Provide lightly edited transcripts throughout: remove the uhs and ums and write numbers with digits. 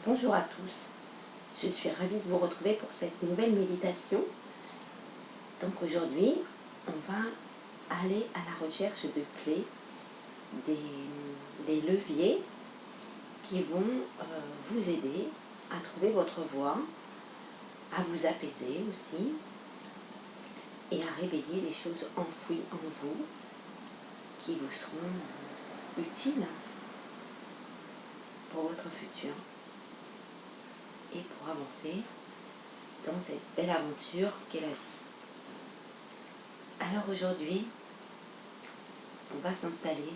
Bonjour à tous, je suis ravie de vous retrouver pour cette nouvelle méditation. Donc aujourd'hui, on va aller à la recherche de clés, des leviers qui vont vous aider à trouver votre voie, à vous apaiser aussi et à réveiller les choses enfouies en vous qui vous seront utiles pour votre futur et pour avancer dans cette belle aventure qu'est la vie. Alors aujourd'hui, on va s'installer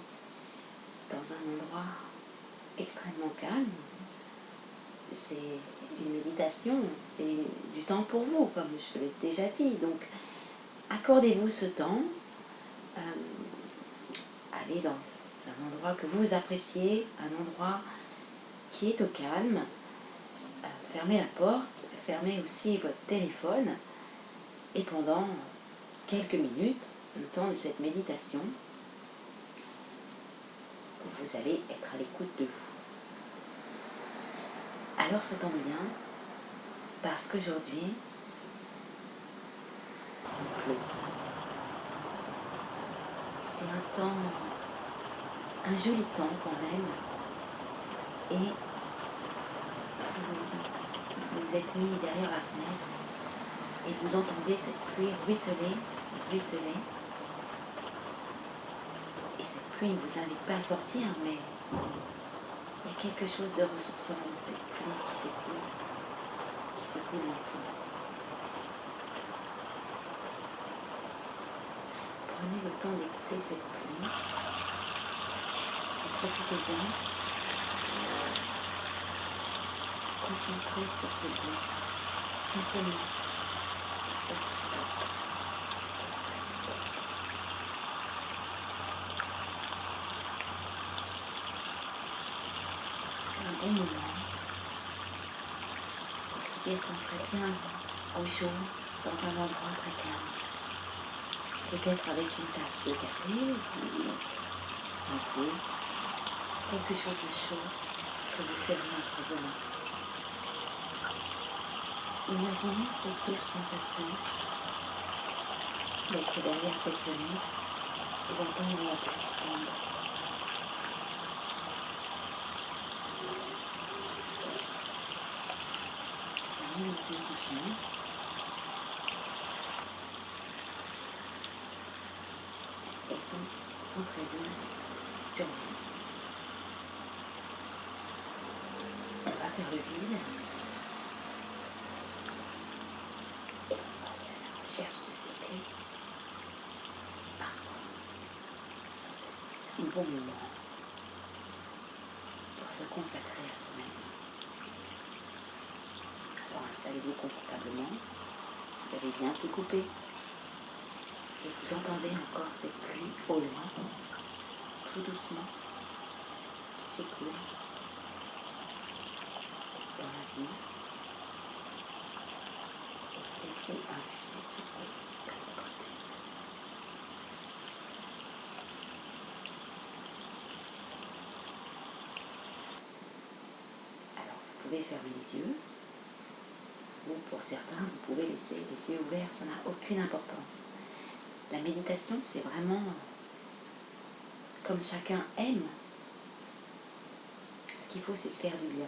dans un endroit extrêmement calme. C'est une méditation, c'est du temps pour vous, comme je l'ai déjà dit. Donc, accordez-vous ce temps. Allez dans un endroit que vous appréciez, un endroit qui est au calme. Fermez la porte, fermez aussi votre téléphone. Et pendant quelques minutes, le temps de cette méditation, vous allez être à l'écoute de vous. Alors ça tombe bien, parce qu'aujourd'hui, il pleut. C'est un joli temps quand même, et vous êtes mis derrière la fenêtre, et vous entendez cette pluie ruisseler et ruisseler. Et cette pluie ne vous invite pas à sortir, mais il y a quelque chose de ressourçant dans cette pluie qui s'écoule lentement. Prenez le temps d'écouter cette pluie et profitez-en. Concentrez sur ce bruit, simplement petit top. C'est un bon moment pour se dire qu'on serait bien au chaud dans un endroit très calme. Peut-être avec une tasse de café ou un thé, quelque chose de chaud que vous servez entre vos mains. Imaginez cette douce sensation d'être derrière cette fenêtre et d'entendre la pluie qui tombe. Fermez les yeux doucement. Et centrez-vous sur vous. On va faire le vide. Et on va aller à la recherche de ces clés. Parce qu'on se dit que c'est un bon moment pour se consacrer à soi-même. Alors installez-vous confortablement. Vous avez bien tout coupé. Et vous entendez encore cette pluie au loin, tout doucement, qui s'écoule dans la vie. Et vous laissez infuser ce bruit dans votre tête. Alors vous pouvez fermer les yeux, ou pour certains vous pouvez laisser les yeux ouverts, ça n'a aucune importance. La méditation, c'est vraiment comme chacun aime. Ce qu'il faut, c'est se faire du bien.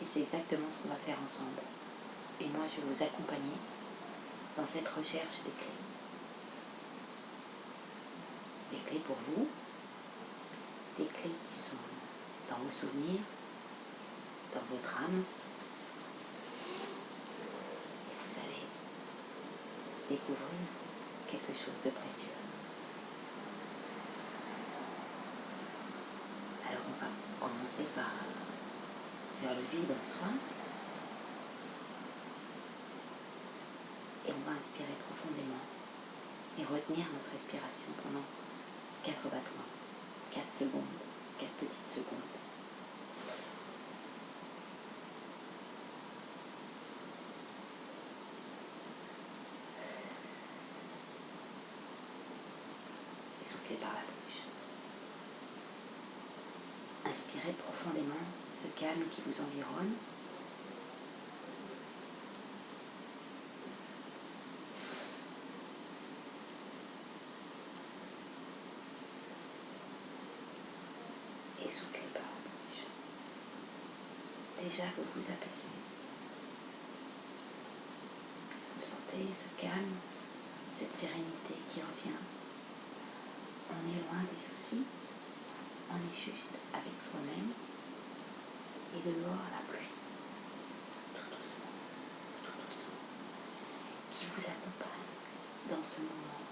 Et c'est exactement ce qu'on va faire ensemble. Et moi, je vais vous accompagner dans cette recherche des clés. Des clés pour vous, des clés qui sont dans vos souvenirs, dans votre âme. Et vous allez découvrir quelque chose de précieux. Alors on va commencer par faire le vide en soi. Et on va inspirer profondément et retenir notre respiration pendant 4 battements, 4 secondes, 4 petites secondes. Et soufflez par la bouche. Inspirez profondément ce calme qui vous environne. soufflez par la bouche. Déjà, vous vous apaisez. Vous sentez ce calme, cette sérénité qui revient. On est loin des soucis, on est juste avec soi-même et dehors la pluie, tout doucement, qui vous accompagne dans ce moment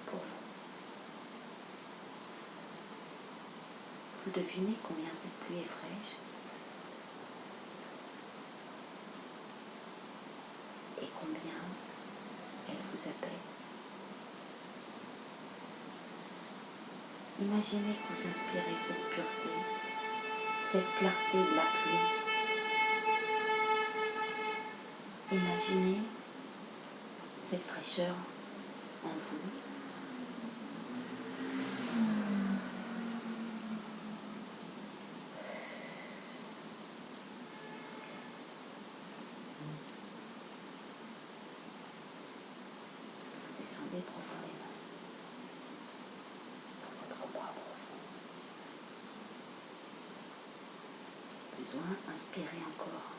pour vous. Vous devinez combien cette pluie est fraîche et combien elle vous apaise. Imaginez que vous inspirez cette pureté, cette clarté de la pluie. Imaginez cette fraîcheur en vous. Vous descendez profondément dans votre bras profond. Si besoin, inspirez encore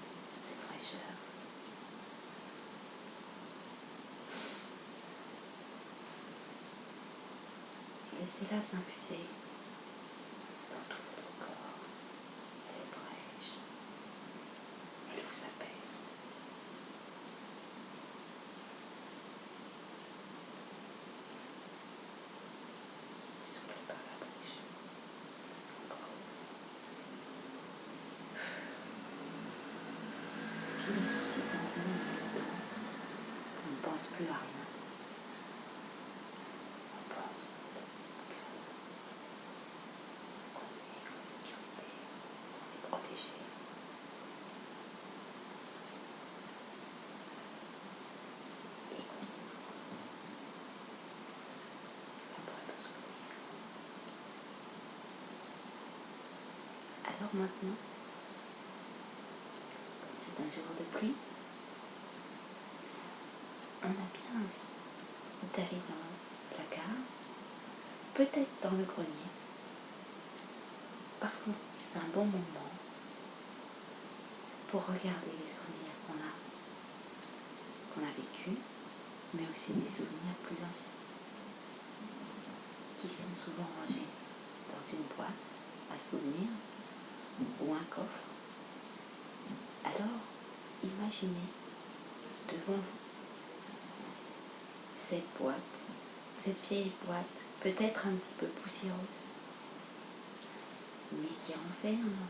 cette fraîcheur. Laissez-la s'infuser dans tout votre corps. Elle est fraîche. Elle vous apaise. Soufflez par la bouche. Encore. Tous les soucis s'en vont en même temps. On ne pense plus à rien. On pense qu'on est en sécurité, qu'on est protégé. Et qu'on peut s'ouvrir. Alors maintenant, comme c'est un jour de pluie, on a bien envie d'aller dans le placard, peut-être dans le grenier, parce qu'on se dit que c'est un bon moment pour regarder les souvenirs qu'on a vécus, mais aussi des souvenirs plus anciens, qui sont souvent rangés dans une boîte à souvenirs ou un coffre. Alors, imaginez devant vous cette boîte, cette vieille boîte, peut-être un petit peu poussiéreuse, mais qui renferme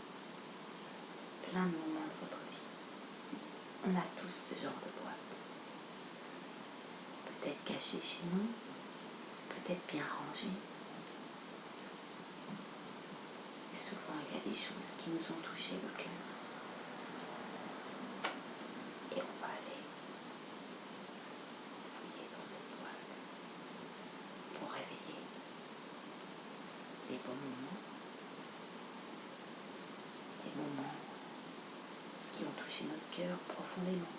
plein de moments de votre vie. On a tous ce genre de boîte. Peut-être cachée chez nous, peut-être bien rangée. Et souvent, il y a des choses qui nous ont touché le cœur. Et on va aller fouiller dans cette boîte pour réveiller des bons moments, des moments qui ont touché notre cœur profondément.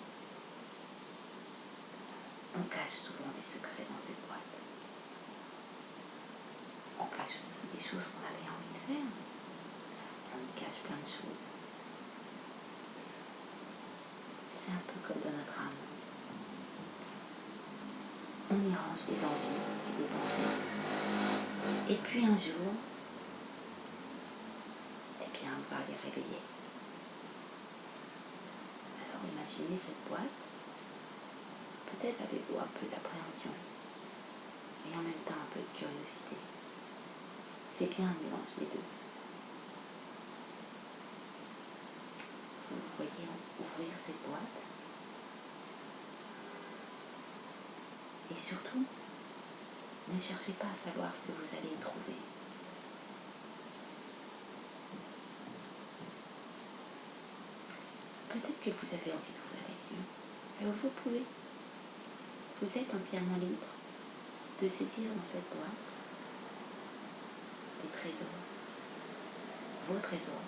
On cache souvent des secrets dans cette boîte. On cache aussi des choses qu'on avait envie de faire. On y cache plein de choses. C'est un peu comme dans notre âme. On y range des envies et des pensées. Et puis un jour, eh bien, on va les réveiller. Alors imaginez cette boîte, peut-être avez-vous un peu d'appréhension, mais en même temps un peu de curiosité. C'est bien un mélange des deux. Vous voyez ouvrir cette boîte et surtout, ne cherchez pas à savoir ce que vous allez y trouver. Peut-être que vous avez envie d'ouvrir les yeux. Alors vous pouvez. Vous êtes entièrement libre de saisir dans cette boîte des trésors, vos trésors.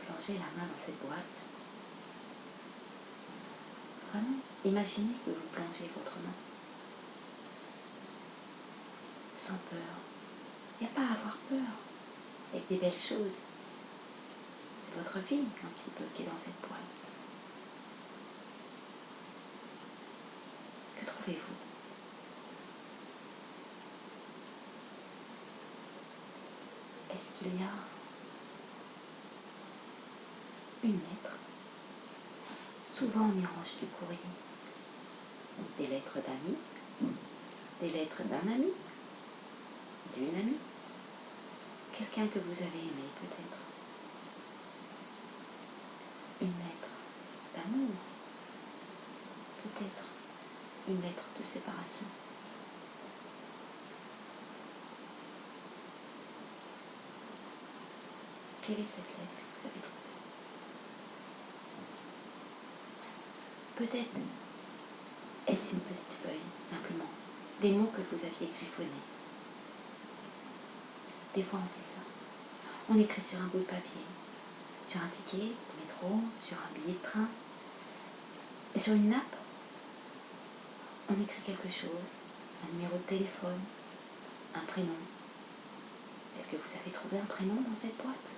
Plongez la main dans cette boîte. Vraiment. Imaginez que vous plongez votre main sans peur. Il n'y a pas à avoir peur, avec des belles choses. C'est votre vie un petit peu qui est dans cette boîte. Que trouvez-vous? Est-ce qu'il y a une lettre? Souvent on y range du courrier. Des lettres d'amis, des lettres d'un ami, d'une amie, quelqu'un que vous avez aimé peut-être. Une lettre d'amour, peut-être une lettre de séparation. Quelle est cette lettre que vous avez trouvée? Peut-être est-ce une petite feuille, simplement, des mots que vous aviez griffonnés. Des fois on fait ça. On écrit sur un bout de papier, sur un ticket de métro, sur un billet de train, et sur une nappe. On écrit quelque chose, un numéro de téléphone, un prénom. Est-ce que vous avez trouvé un prénom dans cette boîte?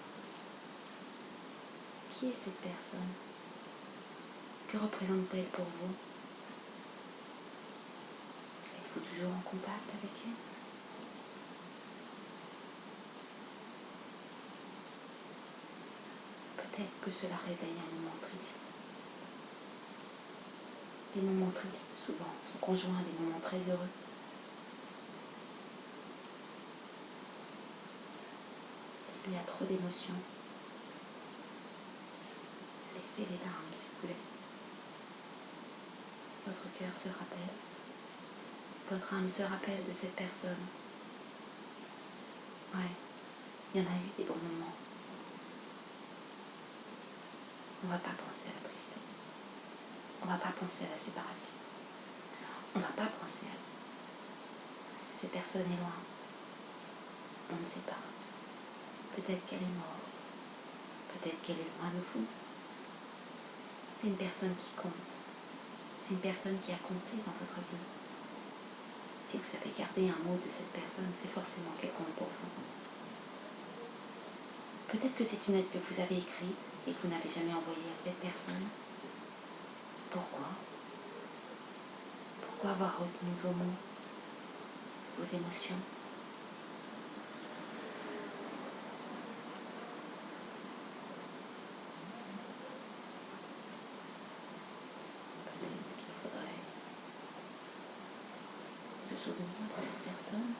Qui est cette personne? Que représente-t-elle pour vous? Êtes-vous toujours en contact avec elle? Peut-être que cela réveille un moment triste. Des moments tristes, souvent, sont conjoints à des moments très heureux. S'il y a trop d'émotions, laissez les larmes s'écouler. Votre cœur se rappelle, votre âme se rappelle de cette personne. Ouais, il y en a eu des bons moments. On ne va pas penser à la tristesse. On ne va pas penser à la séparation. On ne va pas penser à ça. Parce que cette personne est loin. On ne sait pas. Peut-être qu'elle est morte. Peut-être qu'elle est loin de vous. C'est une personne qui compte. C'est une personne qui a compté dans votre vie. Si vous avez gardé un mot de cette personne, c'est forcément qu'elle compte pour vous. Peut-être que c'est une lettre que vous avez écrite et que vous n'avez jamais envoyée à cette personne. Pourquoi? Pourquoi avoir retenu vos mots, vos émotions? Peut-être qu'il faudrait se souvenir de cette personne.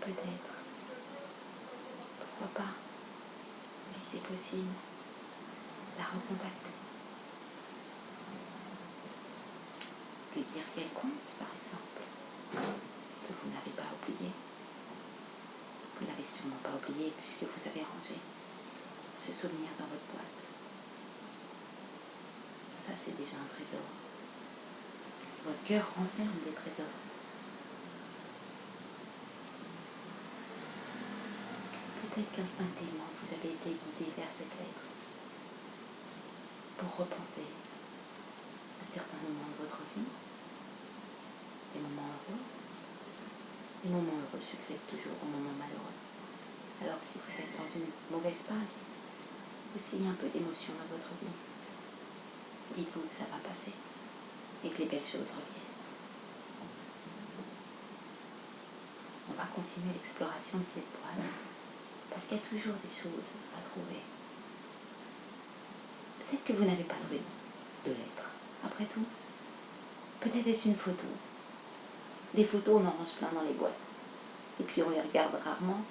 Peut-être, pourquoi pas, si c'est possible, la recontacter. Lui dire qu'elle compte, par exemple, que vous n'avez pas oublié. Vous n'avez sûrement pas oublié puisque vous avez rangé ce souvenir dans votre boîte. Ça, c'est déjà un trésor. Votre cœur renferme des trésors. Peut-être qu'instinctivement, vous avez été guidé vers cette lettre pour repenser à certains moments de votre vie, des moments heureux. Les moments heureux succèdent toujours aux moments malheureux. Alors si vous êtes dans une mauvaise passe, aussi un peu d'émotion dans votre vie, dites-vous que ça va passer et que les belles choses reviennent. On va continuer l'exploration de cette boîte parce qu'il y a toujours des choses à trouver. Peut-être que vous n'avez pas trouvé de lettres, après tout. Peut-être est-ce une photo. Des photos, on en range plein dans les boîtes. Et puis on les regarde rarement.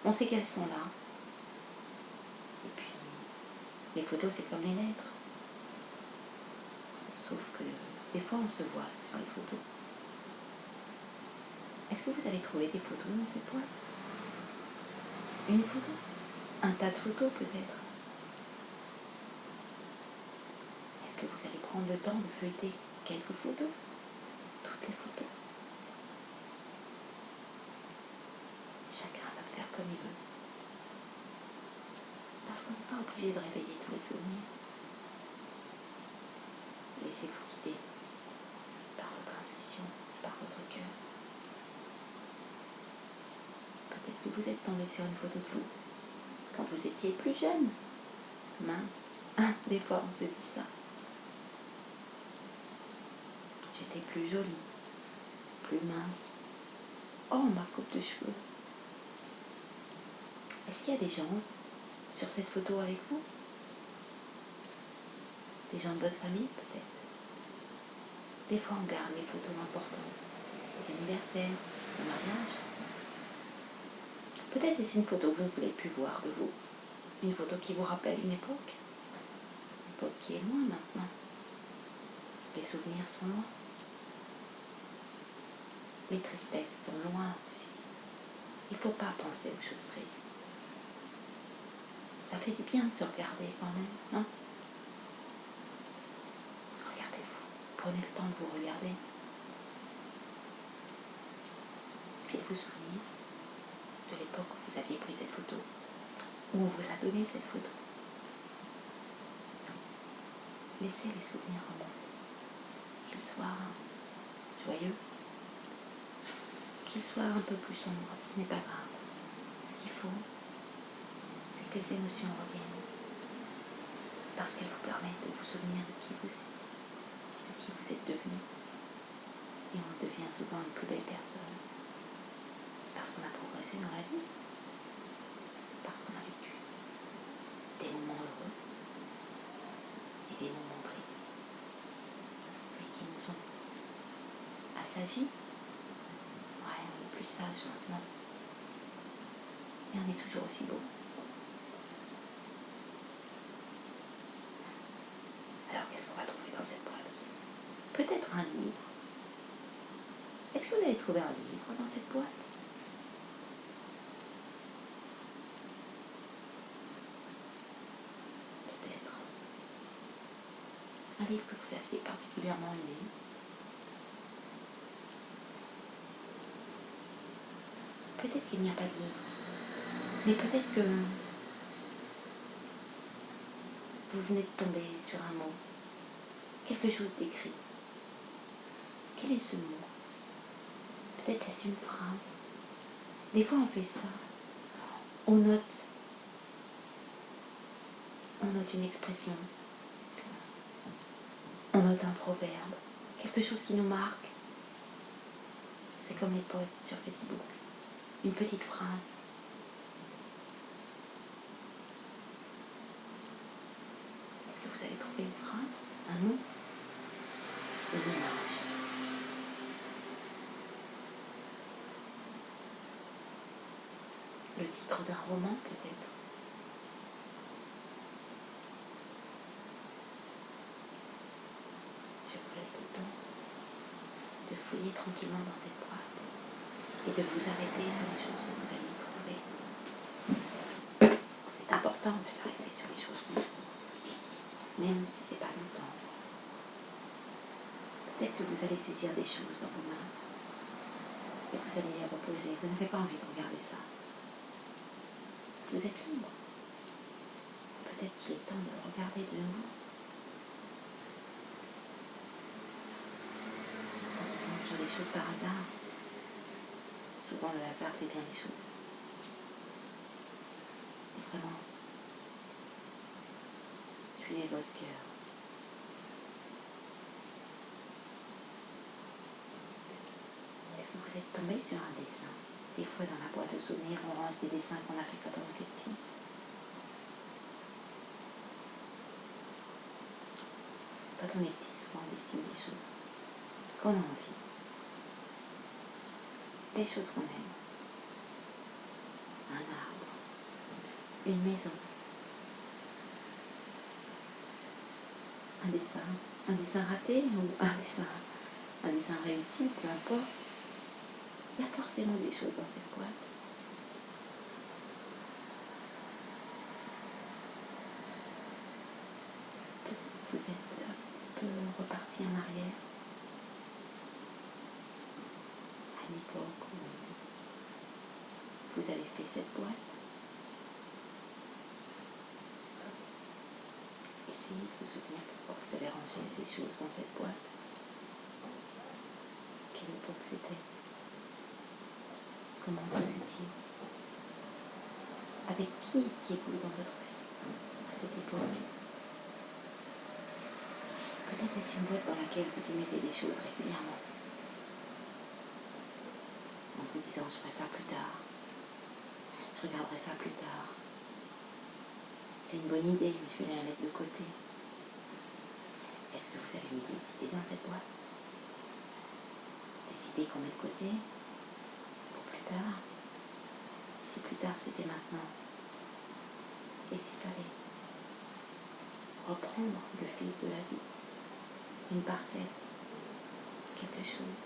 On sait qu'elles sont là. Et puis, les photos, c'est comme les lettres. Sauf que des fois, on se voit sur les photos. Est-ce que vous avez trouvé des photos dans cette boîte? Une photo? Un tas de photos peut-être? Est-ce que vous allez prendre le temps de feuilleter quelques photos? Toutes les photos? Chacun va faire comme il veut. Parce qu'on n'est pas obligé de réveiller tous les souvenirs. Laissez-vous guider par votre intuition, par votre cœur. Peut-être que vous êtes tombé sur une photo de vous quand vous étiez plus jeune. Mince, des fois on se dit ça. J'étais plus jolie, plus mince. Oh, ma coupe de cheveux. Est-ce qu'il y a des gens sur cette photo avec vous? Des gens de votre famille, peut-être. Des fois, on garde des photos importantes. Les anniversaires, le mariage. Peut-être est-ce une photo que vous ne voulez plus voir de vous. Une photo qui vous rappelle une époque. Une époque qui est loin maintenant. Les souvenirs sont loin. Les tristesses sont loin aussi. Il ne faut pas penser aux choses tristes. Ça fait du bien de se regarder quand même, non? Regardez-vous. Prenez le temps de vous regarder. Et de vous souvenir de l'époque où vous aviez pris cette photo. Où on vous a donné cette photo. Laissez les souvenirs remonter. Qu'ils soient joyeux, qu'ils soient un peu plus sombres, ce n'est pas grave. Ce qu'il faut, c'est que les émotions reviennent. Parce qu'elles vous permettent de vous souvenir de qui vous êtes, de qui vous êtes devenu. Et on devient souvent une plus belle personne. Parce qu'on a progressé dans la vie. Parce qu'on a vécu des moments heureux et des moments tristes. Mais qui nous ont assagis. Ouais, on est plus sage maintenant. Et on est toujours aussi beau. Alors qu'est-ce qu'on va trouver dans cette boîte aussi? Peut-être un livre. Est-ce que vous avez trouvé un livre dans cette boîte? Peut-être un livre que vous aviez particulièrement aimé. Peut-être qu'il n'y a pas de livre. Mais peut-être que vous venez de tomber sur un mot. Quelque chose d'écrit. Quel est ce mot? Peut-être est-ce une phrase. Des fois on fait ça. On note une expression. On note un proverbe. Quelque chose qui nous marque. C'est comme les posts sur Facebook. Une petite phrase. Est-ce que vous avez trouvé une phrase? Un mot? Une image? Le titre d'un roman peut-être? Je vous laisse le temps de fouiller tranquillement dans cette boîte et de vous arrêter sur les choses que vous allez y trouver. C'est important de s'arrêter sur les choses qu'on trouve, même si c'est pas longtemps. Peut-être que vous allez saisir des choses dans vos mains et vous allez les reposer. Vous n'avez pas envie de regarder ça. Vous êtes libre. Peut-être qu'il est temps de le regarder de nouveau. Quand on tombe sur des choses par hasard, souvent le hasard fait bien les choses. Et vraiment, suivez votre cœur. Est-ce que vous êtes tombé sur un dessin? Des fois dans la boîte de souvenirs, on range des dessins qu'on a fait quand on était petit. Quand on est petit, souvent on dessine des choses qu'on a envie. Des choses qu'on aime. Un arbre. Une maison. Un dessin raté ou un dessin réussi, peu importe. Il y a forcément des choses dans cette boîte. Peut-être que vous êtes un petit peu reparti en arrière. À une époque où vous avez fait cette boîte. essayez de vous souvenir pourquoi vous avez rangé ces choses dans cette boîte. Quelle époque c'était? Comment vous étiez? Avec qui étiez-vous dans votre vie à cette époque? Peut-être est-ce une boîte dans laquelle vous y mettez des choses régulièrement, en vous disant je ferai ça plus tard, je regarderai ça plus tard. C'est une bonne idée, mais je vais la mettre de côté. Est-ce que vous avez mis des idées dans cette boîte? Des idées qu'on met de côté pour plus tard? Si plus tard c'était maintenant, et s'il fallait reprendre le fil de la vie, une parcelle, quelque chose.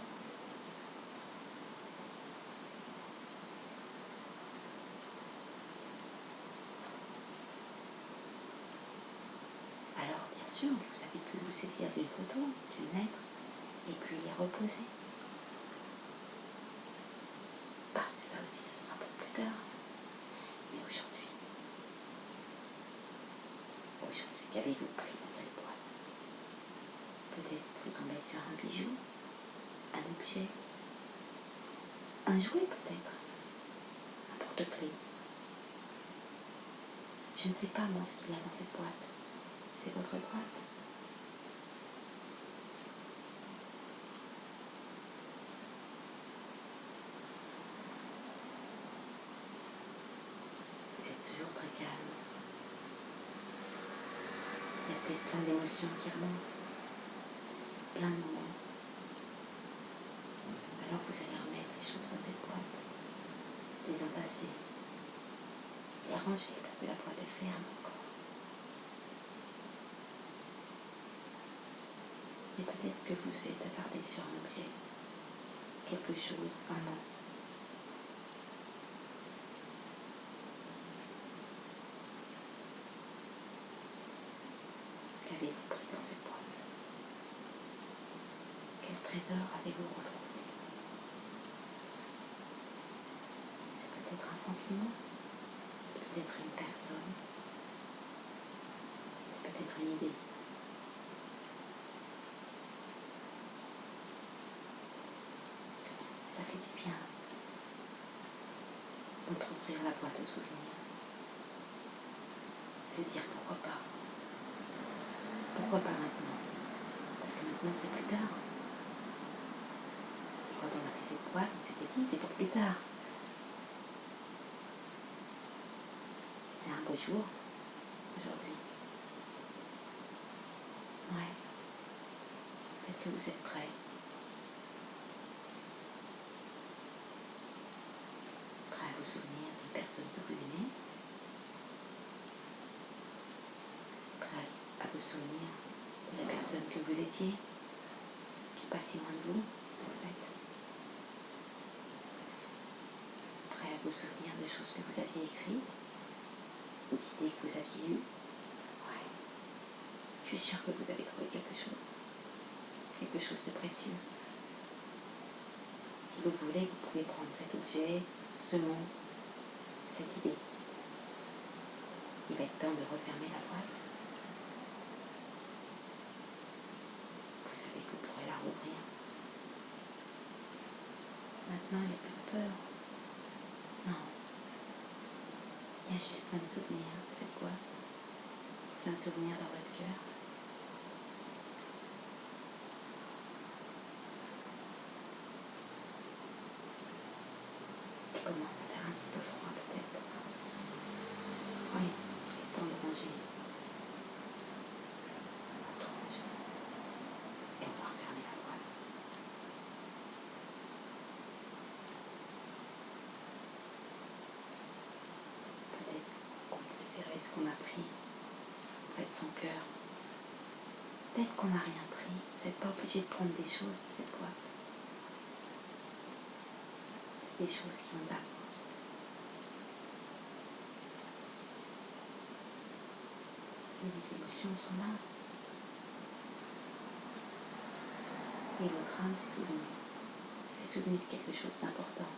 Alors bien sûr, vous avez pu vous saisir d'une photo, d'une lettre, et puis y reposer. Parce que ça aussi ce sera pour plus tard. Mais aujourd'hui, qu'avez-vous pris dans cette boîte? Peut-être vous tombez sur un bijou, un objet, un jouet peut-être, un porte-clés. Je ne sais pas moi ce qu'il y a dans cette boîte. C'est votre boîte. Vous êtes toujours très calme. Il y a peut-être plein d'émotions qui remontent, plein de moments. Alors vous allez remettre les choses dans cette boîte, les entasser, les ranger pour que la boîte est ferme encore. Et peut-être que vous êtes attardé sur un objet, quelque chose, un nom. Qu'avez-vous pris dans cette boîte? Quel trésor avez-vous retrouvé? C'est peut-être un sentiment, c'est peut-être une personne, c'est peut-être une idée. Ça fait du bien d'entrouvrir la boîte aux souvenirs, de se dire pourquoi pas. Pourquoi pas maintenant? Parce que maintenant c'est plus tard. Et quand on a fait cette boîte, on s'était dit c'est pour plus tard. C'est un beau jour aujourd'hui. Ouais. Peut-être que vous êtes prêts. Prêts à vous souvenir d'une personne que vous aimez. Prêts à vous souvenir de la personne que vous étiez, qui n'est pas si loin de vous, en fait. Prêts à vous souvenir de choses que vous aviez écrites, ou d'idées que vous aviez eues. Ouais. Je suis sûre que vous avez trouvé quelque chose de précieux. Si vous voulez, vous pouvez prendre cet objet, ce mot, cette idée. Il va être temps de refermer la boîte. Vous savez que vous pourrez la rouvrir. Maintenant, il n'y a plus de peur. Non. Il y a juste plein de souvenirs, cette boîte. Plein de souvenirs dans votre cœur. Il commence à faire un petit peu froid peut-être. Oui, il est temps de ranger. Tout ranger. Et on va refermer la boîte. Peut-être qu'on peut serrer ce qu'on a pris. En fait, son cœur. Peut-être qu'on n'a rien pris. Vous n'êtes pas obligé de prendre des choses de cette boîte. C'est des choses qui ont de la force. Et les émotions sont là. Et votre âme s'est souvenue. S'est souvenue de quelque chose d'important.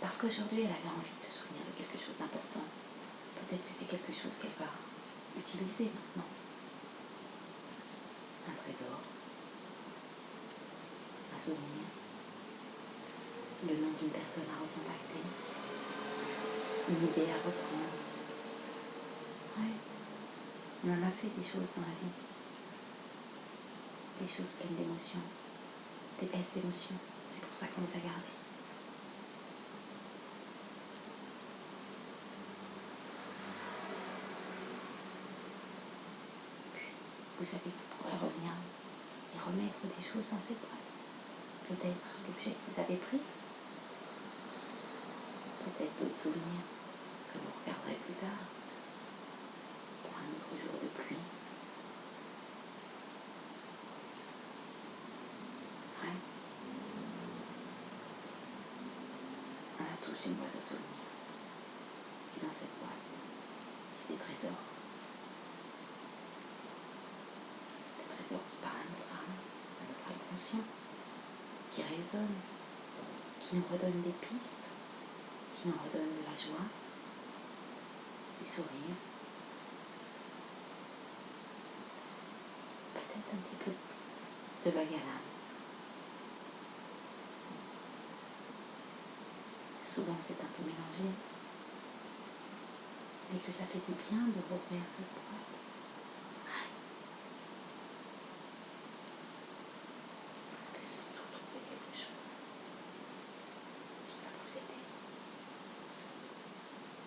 Parce qu'aujourd'hui, elle avait envie de se souvenir de quelque chose d'important. Peut-être que c'est quelque chose qu'elle va utiliser maintenant. Un trésor, un souvenir, le nom d'une personne à recontacter, une idée à reprendre. Ouais, on en a fait des choses dans la vie, des choses pleines d'émotions, des belles émotions. C'est pour ça qu'on les a gardées. Vous savez que vous pourrez revenir et remettre des choses dans cette boîte. Peut-être l'objet que vous avez pris, peut-être d'autres souvenirs que vous regarderez plus tard, pour un autre jour de pluie. Ouais. On a tous une boîte à souvenirs. Et dans cette boîte, il y a des trésors. Des trésors qui parlent à notre âme, à notre inconscient, qui résonnent, qui nous redonnent des pistes, qui nous redonnent de la joie, des sourires, peut-être un petit peu de l'œil à l'âme. Souvent c'est un peu mélangé, mais que ça fait du bien de rouvrir cette boîte. Ouais. Vous avez surtout trouvé quelque chose qui va vous aider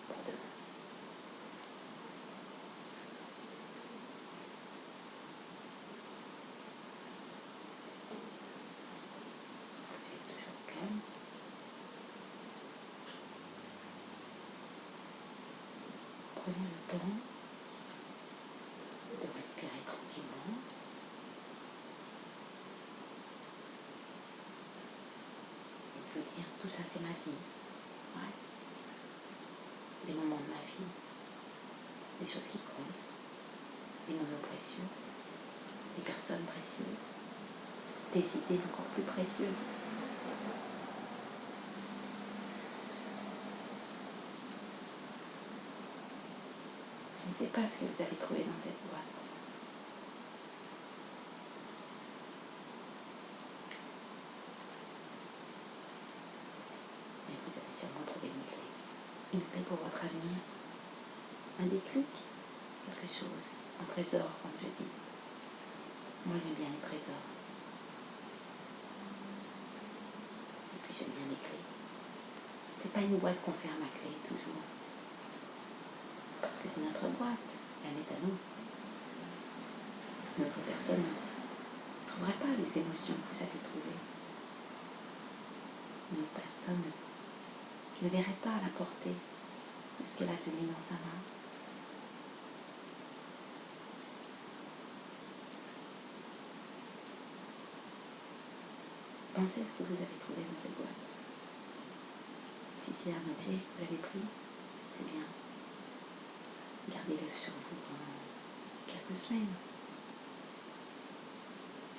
pour demain. Vous êtes toujours calme. Prenez le temps de respirer tranquillement. Et de vous dire, tout ça c'est ma vie. Ouais. Des moments de ma vie, des choses qui comptent, des moments précieux, des personnes précieuses, des idées encore plus précieuses. Je ne sais pas ce que vous avez trouvé dans cette boîte. Mais vous avez sûrement trouvé une clé. Une clé pour votre avenir. Un déclic, quelque chose, un trésor, comme je dis. Moi j'aime bien les trésors. Et puis j'aime bien les clés. C'est pas une boîte qu'on ferme à clé toujours. Parce que c'est notre boîte, elle est à nous. Notre personne ne trouverait pas les émotions que vous avez trouvées. Notre personne ne verrait pas la portée de ce qu'elle a tenu dans sa main. Pensez à ce que vous avez trouvé dans cette boîte. Si c'est un objet que vous l'avez pris, c'est bien. Gardez-le sur vous pendant quelques semaines.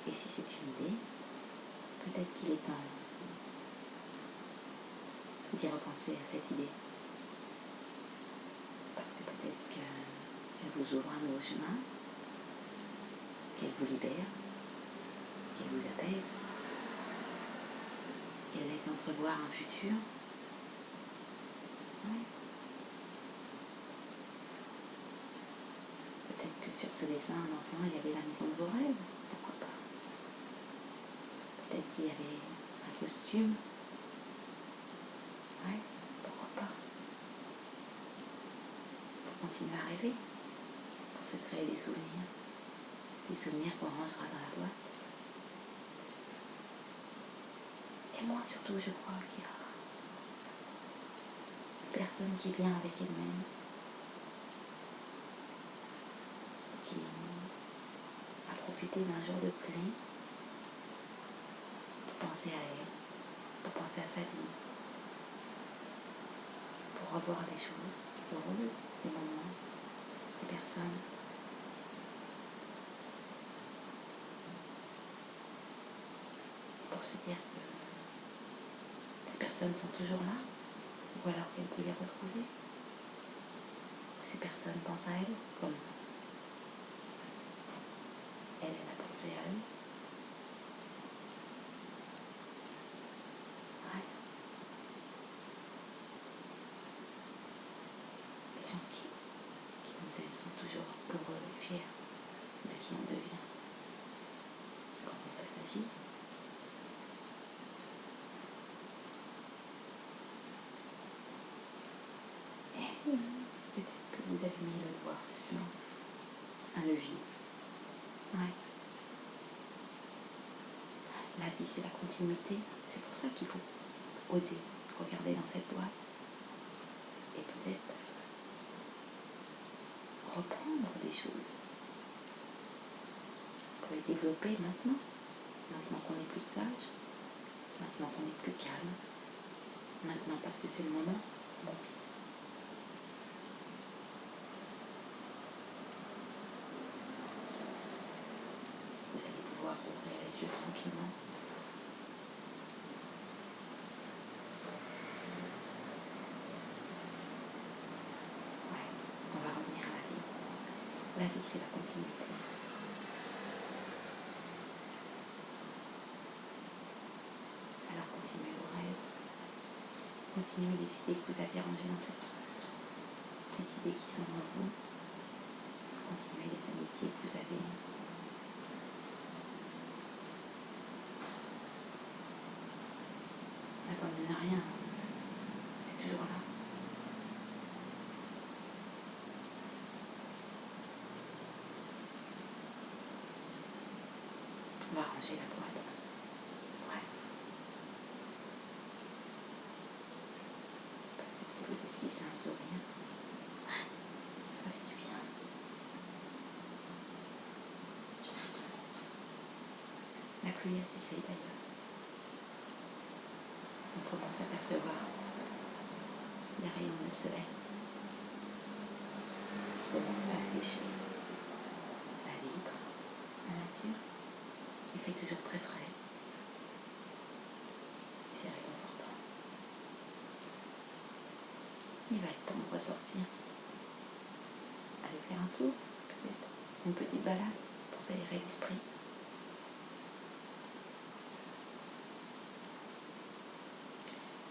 Et si c'est une idée, peut-être qu'il est temps d'y repenser à cette idée. Parce que peut-être qu'elle vous ouvre un nouveau chemin, qu'elle vous libère, qu'elle vous apaise, qu'elle laisse entrevoir un futur. Ouais. Peut-être que sur ce dessin d'enfant, il y avait la maison de vos rêves. Pourquoi pas? Peut-être qu'il y avait un costume. Ouais, pourquoi pas? Il faut continuer à rêver pour se créer des souvenirs. Des souvenirs qu'on rangera dans la boîte. Et moi surtout, je crois qu'il y a une personne qui vient avec elle-même, qui a profité d'un jour de pluie pour penser à elle, pour penser à sa vie, pour revoir des choses heureuses, des moments, des personnes. Pour se dire que ces personnes sont toujours là, ou alors qu'elle peut les retrouver. Ces personnes pensent à elle comme Pensez à eux. Voilà. Les gens qui nous aiment sont toujours heureux et fiers de qui on devient. Quand il s'agit peut-être que vous avez mis le doigt sur un levier. Ouais. La vie, c'est la continuité. C'est pour ça qu'il faut oser regarder dans cette boîte et peut-être reprendre des choses pour les développer maintenant qu'on est plus sage, maintenant qu'on est plus calme, maintenant parce que c'est le moment, on dit. Vous allez pouvoir ouvrir les yeux tranquillement. Ouais, on va revenir à la vie. La vie, c'est la continuité. Alors continuez vos rêves. Continuez les idées que vous avez rangées dans cette boîte. Les idées qui sont en vous. Continuez les amitiés que vous avez. N'abandonnez rien, c'est toujours là. On va ranger la boîte. Ouais. Vous esquissez un sourire. Ça fait du bien. La pluie a cessé d'ailleurs. On commence à percevoir les rayons de soleil. Commence à sécher la vitre, la nature. Il fait toujours très frais. Et c'est réconfortant. Il va être temps de ressortir. Aller faire un tour, peut-être. Une petite balade pour s'aérer l'esprit.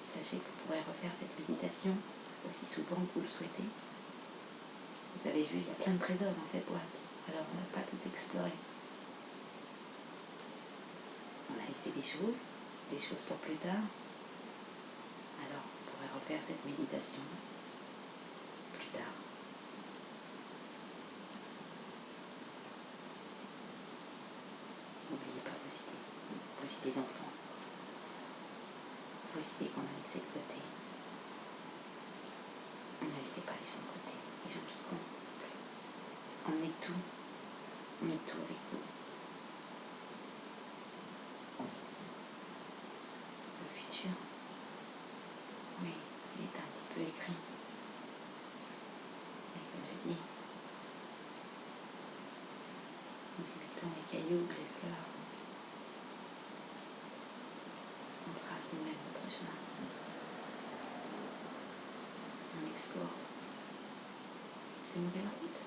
Sachez que vous pourrez refaire cette méditation aussi souvent que vous le souhaitez. Vous avez vu, il y a plein de trésors dans cette boîte. Alors on n'a pas tout exploré. On a laissé des choses pour plus tard. Alors on pourrait refaire cette méditation plus tard. N'oubliez pas vos idées d'enfant, vos idées qu'on a laissées de côté. Ne laissez pas les gens de côté, les gens qui comptent. Emmenez tout avec vous. Le futur, oui, il est un petit peu écrit. Mais comme je dis, nous évitons les cailloux, les fleurs. On trace nous-mêmes notre chemin. On explore de nouvelles routes.